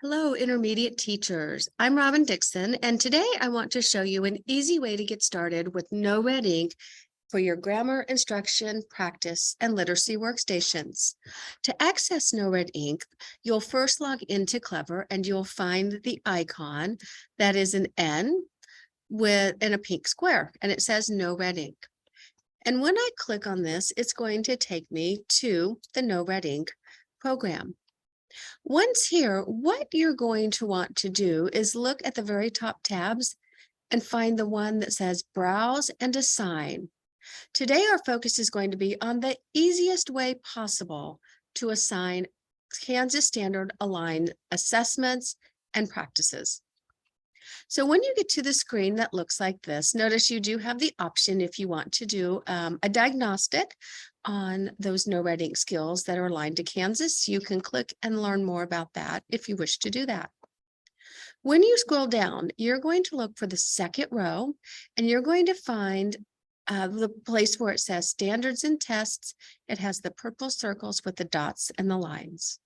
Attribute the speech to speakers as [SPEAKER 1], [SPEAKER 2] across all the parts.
[SPEAKER 1] Hello, intermediate teachers. I'm Robin Dixon, and today I want to show you an easy way to get started with No Red Ink for your grammar, instruction, practice, and literacy workstations. To access No Red Ink, you'll first log into Clever and you'll find the icon that is an N in a pink square, and it says No Red Ink. And when I click on this, it's going to take me to the No Red Ink program. Once here, what you're going to want to do is look at the very top tabs and find the one that says Browse and Assign. Today, our focus is going to be on the easiest way possible to assign Kansas Standard aligned assessments and practices. So when you get to the screen that looks like this, notice you do have the option if you want to do a diagnostic on those No Red Ink skills that are aligned to Kansas. You can click and learn more about that if you wish to do that. When you scroll down, you're going to look for the second row and you're going to find the place where it says standards and tests. It has the purple circles with the dots and the lines.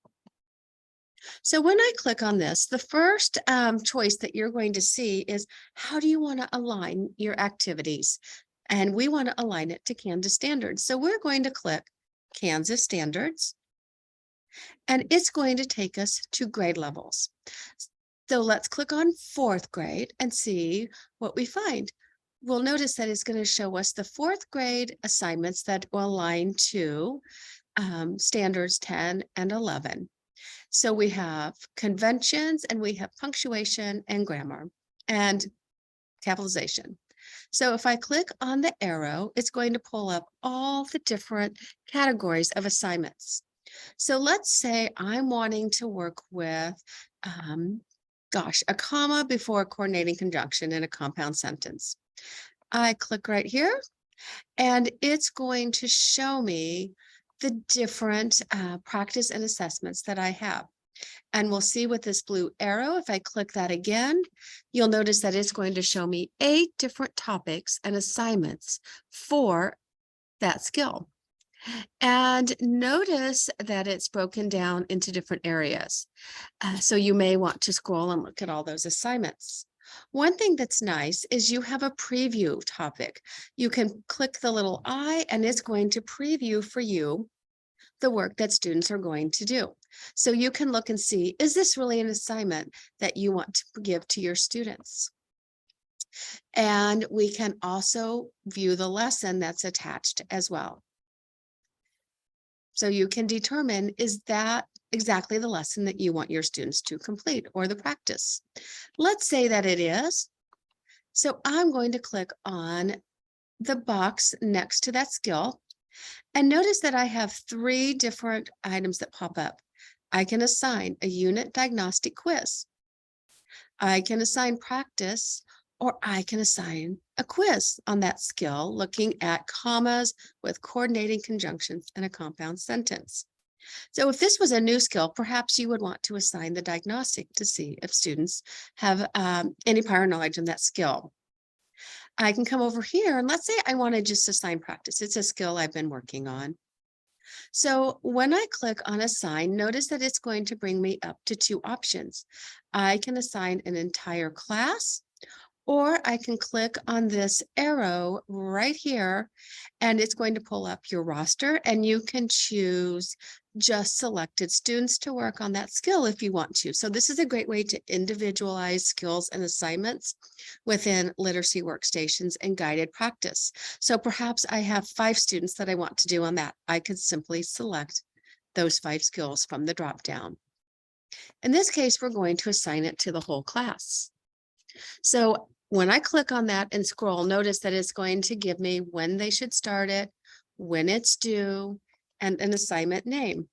[SPEAKER 1] So when I click on this, the first choice that you're going to see is how do you want to align your activities? And we want to align it to Kansas standards. So we're going to click Kansas standards, and it's going to take us to grade levels. So let's click on fourth grade and see what we find. We'll notice that it's going to show us the fourth grade assignments that will align to standards 10 and 11. So we have conventions and we have punctuation and grammar and capitalization. So if I click on the arrow, it's going to pull up all the different categories of assignments. So let's say I'm wanting to work with, a comma before a coordinating conjunction in a compound sentence. I click right here and it's going to show me the different practice and assessments that I have. And we'll see with this blue arrow, if I click that again, you'll notice that it's going to show me 8 different topics and assignments for that skill. And notice that it's broken down into different areas. So you may want to scroll and look at all those assignments. One thing that's nice is you have a preview topic. You can click the little eye and it's going to preview for you the work that students are going to do. So you can look and see, is this really an assignment that you want to give to your students? And we can also view the lesson that's attached as well. So you can determine, is that exactly the lesson that you want your students to complete or the practice? Let's say that it is. So I'm going to click on the box next to that skill. And notice that I have 3 different items that pop up. I can assign a unit diagnostic quiz. I can assign practice, or I can assign a quiz on that skill, looking at commas with coordinating conjunctions in a compound sentence. So if this was a new skill, perhaps you would want to assign the diagnostic to see if students have any prior knowledge in that skill. I can come over here and let's say I want to just assign practice. It's a skill I've been working on. So when I click on assign, notice that it's going to bring me up to 2 options. I can assign an entire class, or I can click on this arrow right here and it's going to pull up your roster and you can choose just selected students to work on that skill if you want to. So this is a great way to individualize skills and assignments within literacy workstations and guided practice. So perhaps I have 5 students that I want to do on that. I could simply select those 5 skills from the drop down. In this case, we're going to assign it to the whole class. So when I click on that and scroll, notice that it's going to give me when they should start it, when it's due, and an assignment name.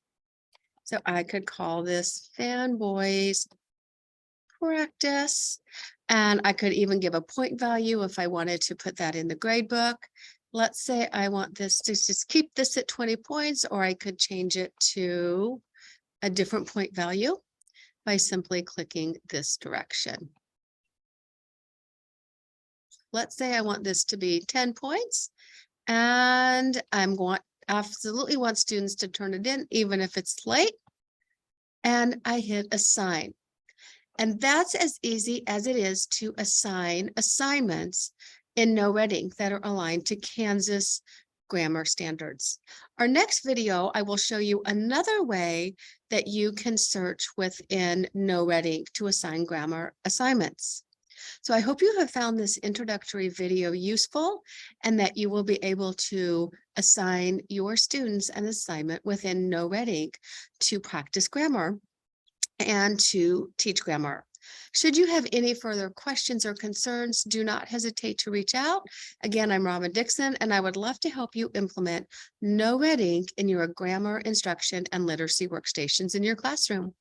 [SPEAKER 1] So I could call this Fanboys Practice, and I could even give a point value if I wanted to put that in the grade book. Let's say I want this to just keep this at 20 points, or I could change it to a different point value by simply clicking this direction. Let's say I want this to be 10 points and absolutely want students to turn it in, even if it's late. And I hit assign. And that's as easy as it is to assign assignments in noredink that are aligned to Kansas grammar standards. Our next video, I will show you another way that you can search within noredink to assign grammar assignments. So I hope you have found this introductory video useful and that you will be able to assign your students an assignment within noredink to practice grammar and to teach grammar. Should you have any further questions or concerns, do not hesitate to reach out. Again, I'm Robin Dixon, and I would love to help you implement noredink in your grammar instruction and literacy workstations in your classroom.